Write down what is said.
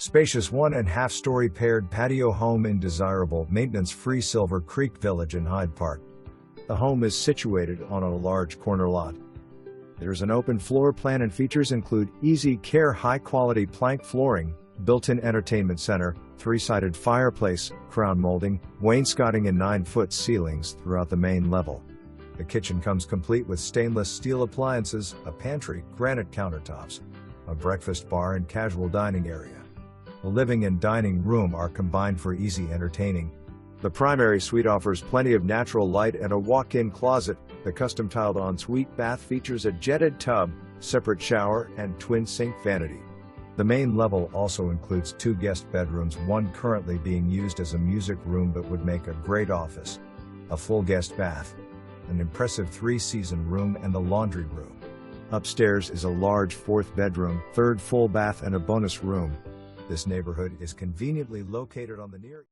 Spacious 1.5-story paired patio home in desirable, maintenance-free Silver Creek Village in Hyde Park. The home is situated on a large corner lot. There's an open floor plan and features include easy care high-quality plank flooring, built-in entertainment center, 3-sided fireplace, crown molding, wainscoting and 9-foot ceilings throughout the main level. The kitchen comes complete with stainless steel appliances, a pantry, granite countertops, a breakfast bar and casual dining area. The living and dining room are combined for easy entertaining. The primary suite offers plenty of natural light and a walk-in closet. The custom-tiled ensuite bath features a jetted tub, separate shower, and twin sink vanity. The main level also includes 2 guest bedrooms, one currently being used as a music room but would make a great office, a full guest bath, an impressive 3-season room, and the laundry room. Upstairs is a large 4th bedroom, 3rd full bath, and a bonus room. This neighborhood is conveniently located on the near